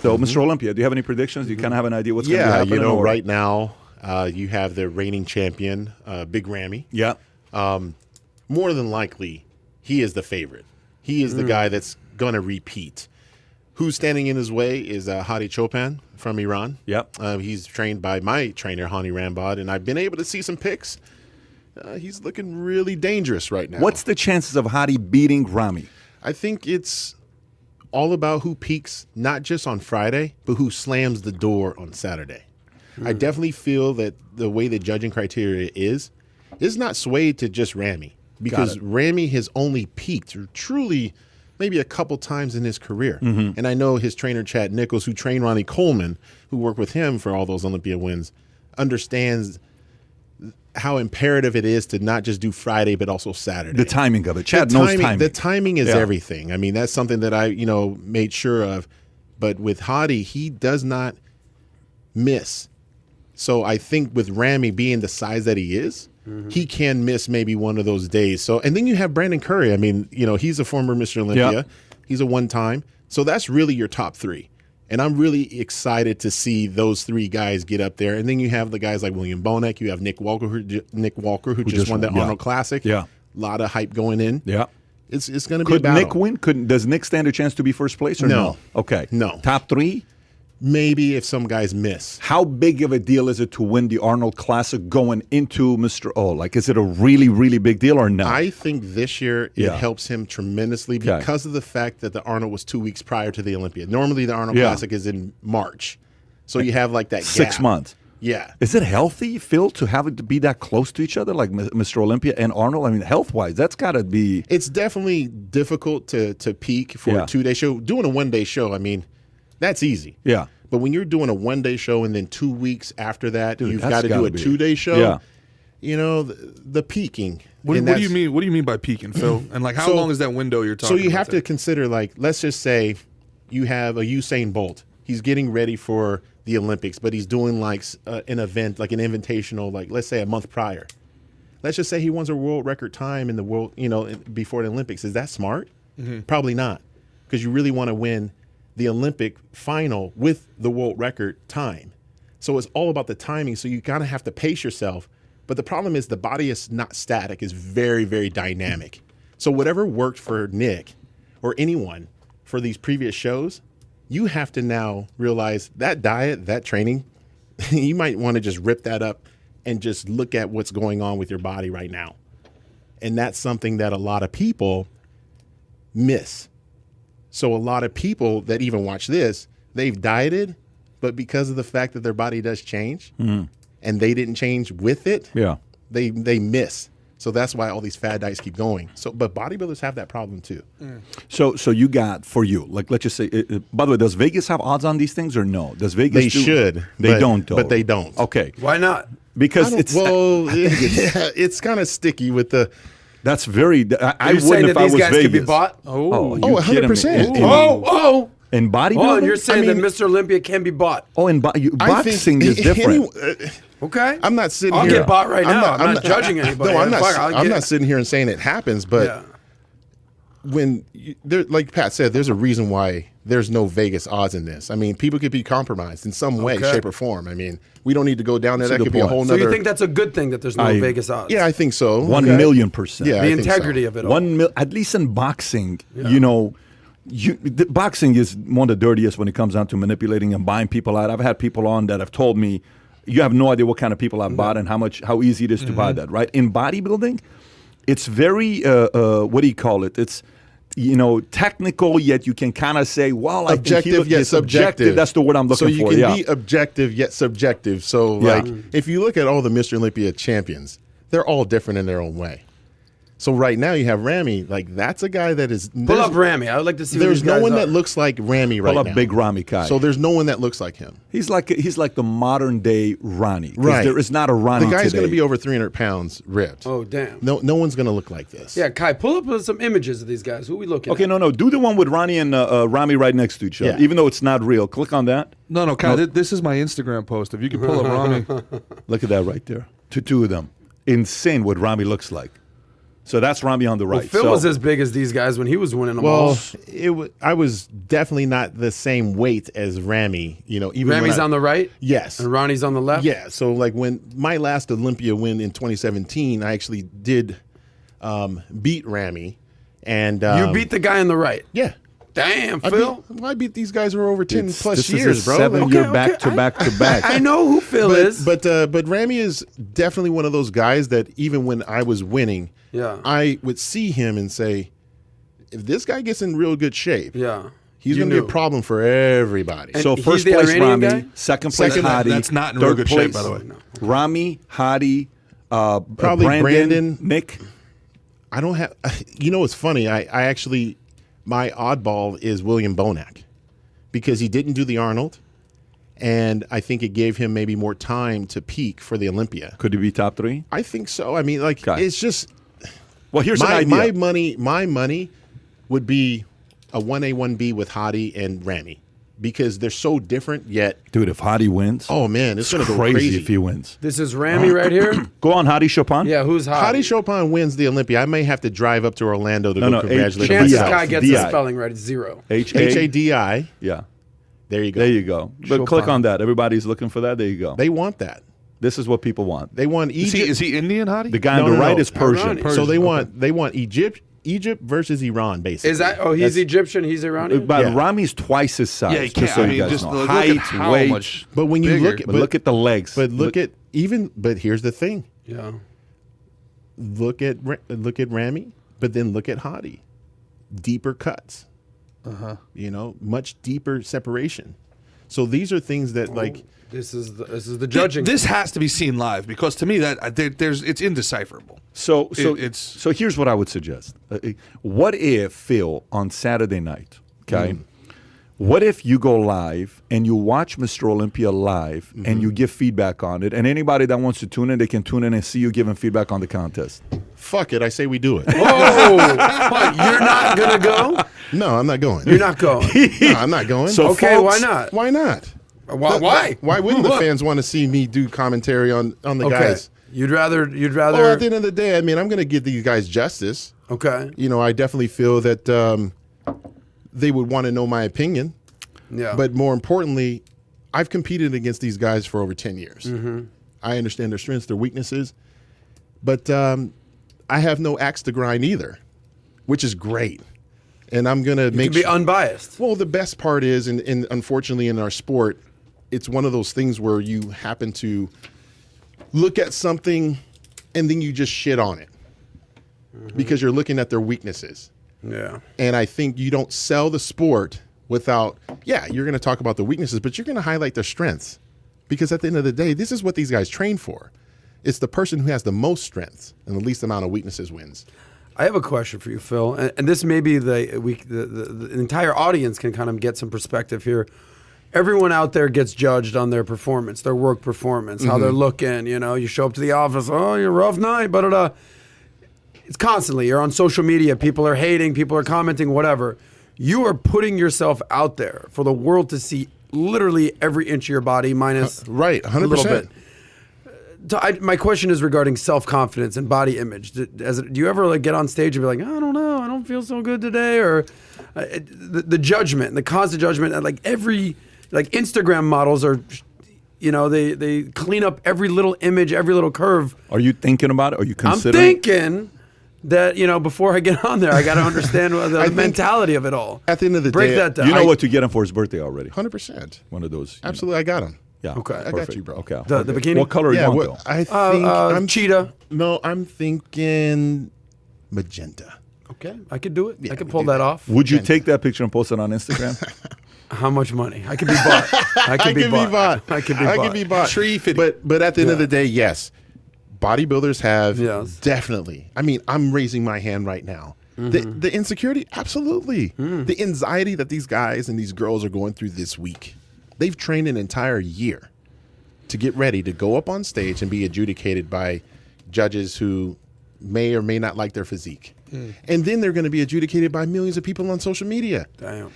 though. Mr. Olympia, do you have any predictions? Do you kind of have an idea what's going to happen? Yeah, right now you have the reigning champion, Big Ramy. Yeah. More than likely, he is the favorite. He is the guy that's going to repeat. Who's standing in his way is Hadi Chopin from Iran. Yep. He's trained by my trainer, Hani Rambod, and I've been able to see some pics. He's looking really dangerous right now. What's the chances of Hadi beating Ramy? I think it's all about who peaks, not just on Friday, but who slams the door on Saturday. I definitely feel that the way the judging criteria is not swayed to just Ramy, because Ramy has only peaked truly maybe a couple times in his career. And I know his trainer, Chad Nichols, who trained Ronnie Coleman, who worked with him for all those Olympia wins, understands how imperative it is to not just do Friday, but also Saturday. The timing of it. Chad knows timing. The timing is everything. I mean, that's something that I, made sure of. But with Hadi, he does not miss. So I think with Ramy being the size that he is, he can miss maybe one of those days. So, and then you have Brandon Curry. I mean, he's a former Mr. Olympia. Yep. He's a one-time. So that's really your top three. And I'm really excited to see those three guys get up there. And then you have the guys like William Bonek. You have Nick Walker, who just won the Arnold Classic. Yeah. A lot of hype going in. Yeah. It's going to be a battle. Nick win? Does Nick stand a chance to be first place or no? Okay. No. Top three? Maybe if some guys miss. How big of a deal is it to win the Arnold Classic going into Mr. O? Like, is it a really, really big deal or no? I think this year it helps him tremendously because of the fact that the Arnold was 2 weeks prior to the Olympia. Normally the Arnold Classic is in March. So you have like that gap. 6 months. Yeah. Is it healthy, Phil, to have it to be that close to each other, like Mr. Olympia and Arnold? I mean, health-wise, that's got to be... It's definitely difficult to peak for a 2-day show. Doing a one-day show, I mean, that's easy. Yeah. But when you're doing a one-day show and then 2 weeks after that, you've got to do a 2-day show. Yeah. The peaking. What do you mean? What do you mean by peaking, Phil? And like, how long is that window you're talking about? So you have to consider, like, let's just say you have a Usain Bolt. He's getting ready for the Olympics, but he's doing like an event, like an invitational, like let's say a month prior. Let's just say he wants a world record time in the world, before the Olympics. Is that smart? Probably not, because you really want to win the Olympic final with the world record time. So it's all about the timing. So you kind of have to pace yourself. But the problem is the body is not static. It's very, very dynamic. So whatever worked for Nick or anyone for these previous shows, you have to now realize that diet, that training, you might want to just rip that up and just look at what's going on with your body right now. And that's something that a lot of people miss. So a lot of people that even watch this, they've dieted, but because of the fact that their body does change and they didn't change with it, they miss. So that's why all these fad diets keep going. So, but bodybuilders have that problem too. So you got, for you, like let's just say, by the way, does Vegas have odds on these things or no? Does Vegas They should. They don't, though. But they don't. Okay. Why not? Because it's kind of sticky with the... That's very... I wouldn't wouldn't if I was Vegas. These guys could be Vegas. bought? Oh, 100%. In bodybuilding? You're saying that Mr. Olympia can be bought? Oh, in boxing is different. Okay. I'm not sitting I'll here... get bought right now. I'm not judging anybody. No, I'm not sitting here and saying it happens, but when, like Pat said, there's a reason why there's no Vegas odds in this. I mean, people could be compromised in some way, shape, or form. I mean, we don't need to go down there. That could be a whole nother... So you think that's a good thing that there's no Vegas odds? Yeah, I think so. 1,000,000%. Yeah, the integrity of it all. At least in boxing, boxing is one of the dirtiest when it comes down to manipulating and buying people out. I've had people on that have told me, you have no idea what kind of people I've bought and how easy it is to buy that, right? In bodybuilding, it's very, what do you call it? It's, technical, yet you can kind of say, well, objective yet subjective. That's the word I'm looking for. So you can be objective yet subjective. So, like, if you look at all the Mr. Olympia champions, they're all different in their own way. So right now you have Ramy. Like, that's a guy that is... Pull up Ramy. I would like to see. There's no one that looks like Ramy right now. Pull up big Ramy Kai. So there's no one that looks like him. He's like the modern day Ronnie. Right. There is not a Ronnie. The guy's going to be over 300 pounds ripped. Oh, damn. No one's going to look like this. Yeah, Kai, pull up some images of these guys. Who are we looking at? Okay, no. Do the one with Ronnie and Ramy right next to each other, even though it's not real. Click on that. No, Kai, this is my Instagram post. If you can pull up Ramy. Look at that right there. Two of them. Insane what Ramy looks like. So that's Rami on the right. Phil so, was as big as these guys when he was winning them all. Well, I was definitely not the same weight as Rami. You know, even Rami's on the right? Yes. And Ronnie's on the left? Yeah. So like when my last Olympia win in 2017, I actually did beat Rami. And You beat the guy on the right? Yeah. Damn, Phil. I beat these guys who are over 10 plus this years, is bro. a 7-year Okay, back to back to back. I know who Phil is. But Rami is definitely one of those guys that even when I was winning, Yeah. I would see him and say, if this guy gets in real good shape, Yeah. he's going to be a problem for everybody. So he's first the place Iranian Rami, guy? second place Second, Hadi. that's not in third real good shape, place, by the way. Rami, Hadi, Probably Brandon. Nick. I don't have, you know, it's funny. I actually, my oddball is William Bonac because he didn't do the Arnold. And I think it gave him maybe more time to peak for the Olympia. Could he be top 3? I think so. I mean, like, Okay. it's just, Well, here's an idea. my money would be a 1A, 1B with Hadi and Rami because they're so different yet. Dude, if Hadi wins, Oh, man, it's going to go crazy, crazy. if he wins. This is Rami right here? Go on, Hadi Chopin. Yeah, who's hot? Hadi Chopin wins the Olympia. I may have to drive up to Orlando to No, go no, congratulate Chance this myself. guy gets DI. the spelling right. It's 0. Hadi. Yeah. There you go. There you go. But Chopin. click on that. Everybody's looking for that. There you go. They want that. This is what people want. They want Egypt. Is he Indian, Hadi? The guy No, on the no, right no. is Persian. Iranian. So they want Egypt versus Iran, basically. Is that? Oh, he's Egyptian. He's Iranian. But Yeah. Rami's twice his size. Yeah, he just can't. so I you mean, guys just know. look Height, at how weight. much. But when you bigger. look at But look at the legs. But look at even. But here's the thing. Yeah. Look at Rami, but then look at Hadi. Deeper cuts. You know, much deeper separation. So these are things that like. This is the judging. This has to be seen live because to me that it's indecipherable. So it's- here's what I would suggest. What if, Phil, on Saturday night, okay, what if you go live and you watch Mr. Olympia live and you give feedback on it, and anybody that wants to tune in, they can tune in and see you giving feedback on the contest? Fuck it, I say we do it. Oh, what, you're not gonna go? No, I'm not going. You're not going. No, I'm not going. So Okay, folks, why not? Why not? Why? Why wouldn't the fans want to see me do commentary on the Okay. guys? You'd rather. Well, at the end of the day, I mean, I'm going to give these guys justice. Okay. You know, I definitely feel that they would want to know my opinion. Yeah. But more importantly, I've competed against these guys for over 10 years. I understand their strengths, their weaknesses, but I have no axe to grind either, which is great. And I'm going to you make can be unbiased. Well, the best part is, and unfortunately in our sport, it's one of those things where you happen to look at something and then you just shit on it because you're looking at their weaknesses. Yeah. And I think you don't sell the sport without, yeah, you're going to talk about the weaknesses, but you're going to highlight their strengths because at the end of the day, this is what these guys train for. It's the person who has the most strengths and the least amount of weaknesses wins. I have a question for you, Phil, and this may be the entire audience can kind of get some perspective here. Everyone out there gets judged on their performance, their work performance, how they're looking. You know, you show up to the office, oh, you're a rough night, but it's constantly. You're on social media, people are hating, people are commenting, whatever. You are putting yourself out there for the world to see literally every inch of your body minus Right, 100%. a little bit. My question is regarding self-confidence and body image. Do you ever like get on stage and be like, I don't know, I don't feel so good today, or the judgment, the constant judgment, and like Instagram models are, you know, they clean up every little image, every little curve. Are you thinking about it? Are you I'm considering? thinking that, you know, before I get on there, I got to understand the mentality of it all. At the end of the Break day, that down. You know what to get him for his birthday already. 100%. One of those. Absolutely, I got him. Yeah. Okay. I got perfect. you, bro. Okay. The bikini? What color Yeah, you want, what, though? I think I'm cheetah. No, I'm thinking magenta. Okay, I could do it. Yeah, I could we pull do that that. off. Would you take that picture and post it on Instagram? How much money? I could be bought. I could be bought. I could be bought. Tree fitting. But at the end of the day, yes, bodybuilders have Yes. definitely. I mean, I'm raising my hand right now. The insecurity, absolutely. The anxiety that these guys and these girls are going through this week. They've trained an entire year to get ready to go up on stage and be adjudicated by judges who may or may not like their physique. And then they're going to be adjudicated by millions of people on social media. Damn.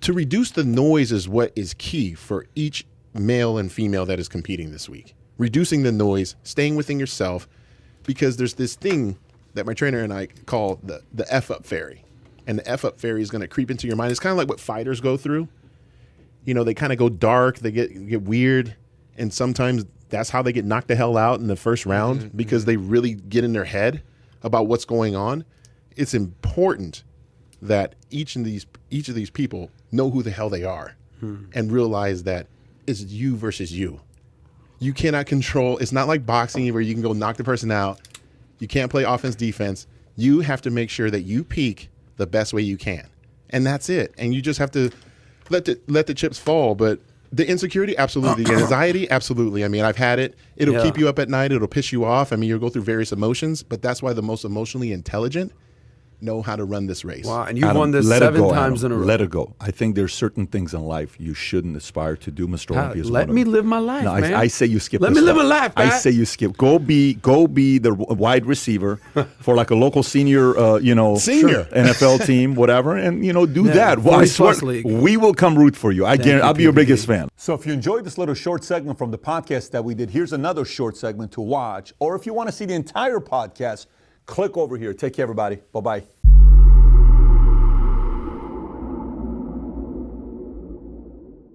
To reduce the noise is what is key for each male and female that is competing this week. Reducing the noise, staying within yourself, because there's this thing that my trainer and I call the F up fairy. And the F up fairy is going to creep into your mind. It's kind of like what fighters go through. You know, they kind of go dark, they get weird, and sometimes that's how they get knocked the hell out in the first round because they really get in their head about what's going on. It's important that each of these people know who the hell they are and realize that it's you versus you. You cannot control. It's not like boxing where you can go knock the person out. You can't play offense, defense. You have to make sure that you peak the best way you can, and that's it. And you just have to let the chips fall. But the insecurity, absolutely. The anxiety, absolutely. I mean, I've had it. It'll keep you up at night. It'll piss you off. I mean, you'll go through various emotions, but that's why the most emotionally intelligent know how to run this race. Wow, and you've won this 7 times in a row. Let it go. I think there's certain things in life you shouldn't aspire to do. Mr. Olympia is let me live my life, no, man. I say you skip. Let me live my life, man. I say you skip. Go be the wide receiver for like a local senior, NFL team, whatever, and do that. Well, I swear, we will come root for you. I guarantee. I'll be your biggest fan. So if you enjoyed this little short segment from the podcast that we did, here's another short segment to watch. Or if you want to see the entire podcast, click over here. Take care, everybody. Bye-bye.